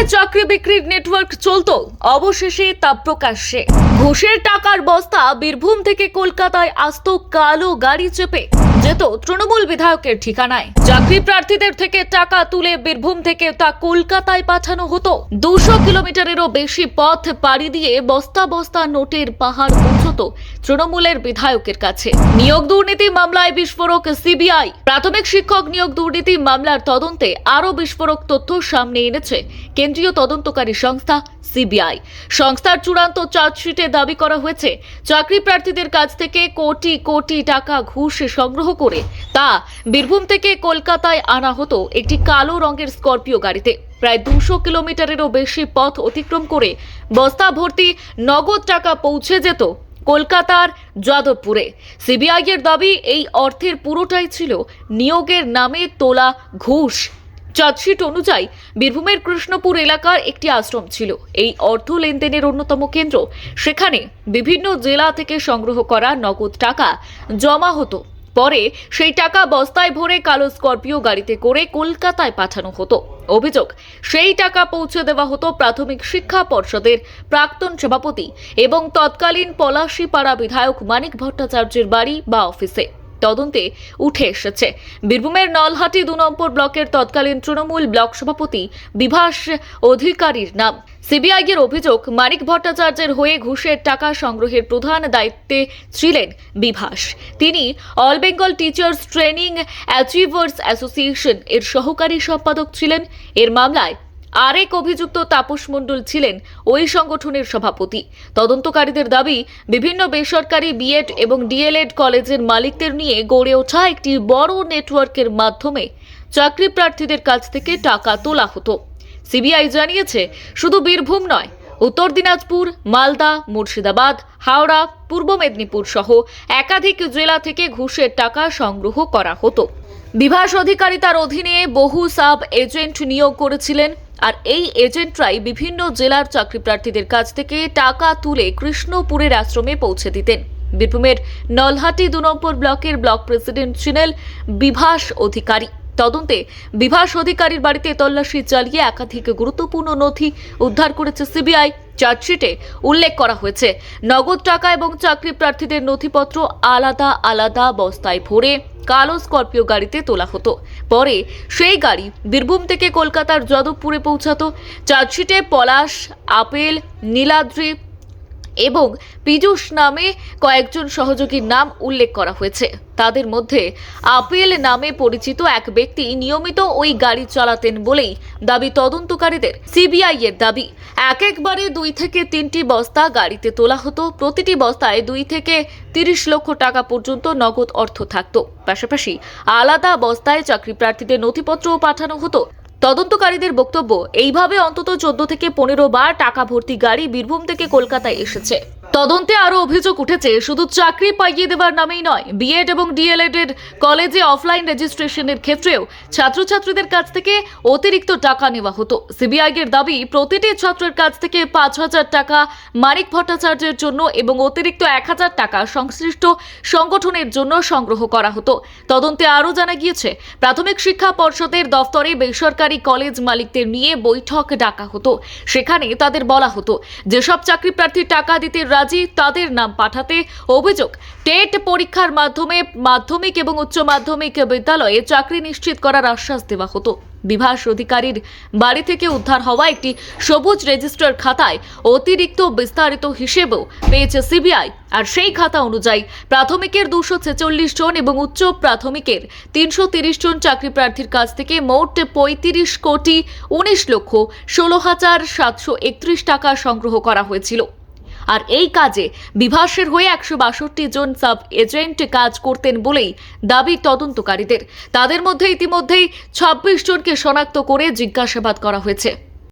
বীরভূমে চাকরি বিক্রির নেটওয়ার্ক চলতো, অবশেষে তা প্রকাশ্যে। ঘুষের টাকার বস্তা বীরভূম থেকে কলকাতায় আসতো কালো গাড়ি চেপে যেত তৃণমূল বিধায়কের ঠিকানায়। চাকরি প্রার্থীদের থেকে টাকা তুলে বীরভূম থেকে তা কলকাতায় পাঠানো হতো। 200 কিলোমিটারেরও বেশি পথ পাড়ি দিয়ে বস্তা বস্তা নোটের পাহাড় পৌঁছতো তৃণমূলের বিধায়কের কাছে। নিয়োগ দুর্নীতি মামলায় বিস্ফোরক সিবিআই। প্রাথমিক শিক্ষক নিয়োগ দুর্নীতি মামলার তদন্তে আরও বিস্ফোরক তথ্য সামনে এনেছে কেন্দ্রীয় তদন্তকারী সংস্থা সিবিআই। সংস্থার চূড়ান্ত চার্জশিটে দাবি করা হয়েছে, চাকরি প্রার্থীদের কাছ থেকে কোটি কোটি টাকা ঘুষ সংগ্রহ করে তা বীরভূম থেকে কলকাতায় আনা হতো একটি কালো রঙের স্করপিও গাড়িতে। প্রায় 200 কিলোমিটারেরও বেশি পথ অতিক্রম করে বস্তা ভর্তি নগদ টাকা পৌঁছে যেত কলকাতার যাদবপুরে। সিবিআই এর দাবি, এই অর্থের পুরোটাই ছিল নিয়োগের নামে তোলা ঘুষ। চার্জশিট অনুযায়ী বীরভূমের কৃষ্ণপুর এলাকার একটি আশ্রম ছিল এই অর্থ লেনদেনের অন্যতম কেন্দ্র। সেখানে বিভিন্ন জেলা থেকে সংগ্রহ করা নগদ টাকা জমা হতো। পরে সেই টাকা বস্তায় ভরে কালো স্করপিও গাড়িতে করে কলকাতায় পাঠানো হতো। অভিযোগ, সেই টাকা পৌঁছে দেওয়া হতো প্রাথমিক শিক্ষা পর্ষদের প্রাক্তন সভাপতি এবং তৎকালীন পলাশীপাড়া বিধায়ক মানিক ভট্টাচার্যের বাড়ি বা অফিসে। তদন্তে উঠে এসেছে বীরভূমের নলহাটি 2 নম্বর ব্লকের তৎকালীন তৃণমূল ব্লক সভাপতি বিভাস অধিকারীর নাম। সিবিআই এর অভিযোগ, মানিক ভট্টাচার্যের হয়ে ঘুষের টাকা সংগ্রহের প্রধান দায়িত্বে ছিলেন বিভাস। তিনি all Bengal teachers training achievers association এর সহকারী সম্পাদক ছিলেন। এর মামলায় আরেক অভিযুক্ত তাপস মণ্ডল ছিলেন ওই সংগঠনের সভাপতি। তদন্তকারীদের দাবি, বিভিন্ন বেসরকারি বিএড এবং ডিএলএড কলেজের মালিকদের নিয়ে গড়ে ওঠা একটি বড় নেটওয়ার্কের মাধ্যমে চাকরি প্রার্থীদের কাছ থেকে টাকা তোলা হতো। সিবিআই জানিয়েছে, শুধু বীরভূম নয়, উত্তর দিনাজপুর, মালদা, মুর্শিদাবাদ, হাওড়া, পূর্ব মেদিনীপুর সহ একাধিক জেলা থেকে ঘুষের টাকা সংগ্রহ করা হতো। বিভাস অধিকারী তার অধীনে বহু সাব এজেন্ট নিয়োগ করেছিলেন, আর এই এজেন্টরাই বিভিন্ন জেলার চাকরি প্রার্থীদের কাছ থেকে টাকা তুলে কৃষ্ণপুরের আশ্রমে পৌঁছে দিতেন। বীরভূমের নলহাটি 2 নম্বর ব্লকের ব্লক প্রেসিডেন্ট ছিলেন বিভাস অধিকারী। তদন্তে বিভাস অধিকারীর বাড়িতে তল্লাশি চালিয়ে একাধিক গুরুত্বপূর্ণ নথি উদ্ধার করেছে সিবিআই। চার্জশিটে উল্লেখ করা হয়েছে, নগদ টাকা এবং চাকরি প্রার্থীদের নথিপত্র আলাদা আলাদা বস্তায় ভরে কালো স্করপিও গাড়িতে তোলা হতো। পরে সেই গাড়ি বীরভূম থেকে কলকাতার যাদবপুরে পৌঁছাতো। চার্জশিটে পলাশ, আপেল, নীলাদ্রি এবং পীযূষ নামে কয়েকজন সহযোগীর নাম উল্লেখ করা হয়েছে। তাদের মধ্যে আপেল নামে পরিচিত এক ব্যক্তি নিয়মিত ওই গাড়ি চালাতেন বলেই দাবি তদন্তকারীদের। সিবিআই এর দাবি, একবারে 2 থেকে 3টি বস্তা গাড়িতে তোলা হতো। প্রতিটি বস্তায় 2 থেকে 30 লক্ষ টাকা পর্যন্ত নগদ অর্থ থাকত। পাশাপাশি আলাদা বস্তায় চাকরি প্রার্থীদের নথিপত্রও পাঠানো হতো। তদন্তকারীদের বক্তব্য, এইভাবে অন্তত 14 থেকে 15 বার টাকা ভর্তি গাড়ি বীরভূম থেকে কলকাতায় এসেছে। তদন্তে আরো অভিযোগ উঠেছে, শুধু চাকরি পাইয়ে দেওয়ার নামেই নয়, বিএড এবং ডিএলএড এর কলেজে অফলাইন রেজিস্ট্রেশনের ক্ষেত্রেও ছাত্রছাত্রীদের কাছ থেকে অতিরিক্ত টাকা নেওয়া হতো। সিবিআই এর দাবি, প্রতিটি ছাত্রের কাছ থেকে 5,000 টাকা মানিক ভট্টাচার্যের জন্য এবং অতিরিক্ত 1,000 টাকা সংশ্লিষ্ট সংগঠনের জন্য সংগ্রহ করা হতো। তদন্তে আরও জানা গিয়েছে, প্রাথমিক শিক্ষা পর্ষদের দফতরে বেসরকারি কলেজ মালিকদের নিয়ে বৈঠক ডাকা হতো। সেখানে তাদের বলা হতো, যেসব চাকরি প্রার্থী টাকা দিতে রাজি তাদের নাম পাঠাতে। অভিযোগ, টেট পরীক্ষার মাধ্যমে মাধ্যমিক এবং উচ্চ মাধ্যমিক বিদ্যালয়ে চাকরি নিশ্চিত করার আশ্বাস দেওয়া হতো। বিভাস অধিকারীর বাড়ি থেকে উদ্ধার হওয়া একটি সবুজ রেজিস্টার খাতায় অতিরিক্ত বিস্তারিত হিসেবেও পেয়েছে সিবিআই। আর সেই খাতা অনুযায়ী প্রাথমিকের 246 জন এবং উচ্চ প্রাথমিকের 330 জন চাকরি প্রার্থীর কাছ থেকে মোট 35 কোটি 19 লক্ষ 16,731 টাকা সংগ্রহ করা হয়েছিল। আর এই কাজে বিভাসের হয়ে 162 জন সাব এজেন্ট কাজ করতেন বলেই দাবি তদন্তকারীদের। তাদের মধ্যে ইতিমধ্যেই 26 জনকে শনাক্ত করে জিজ্ঞাসাবাদ করা হয়েছে।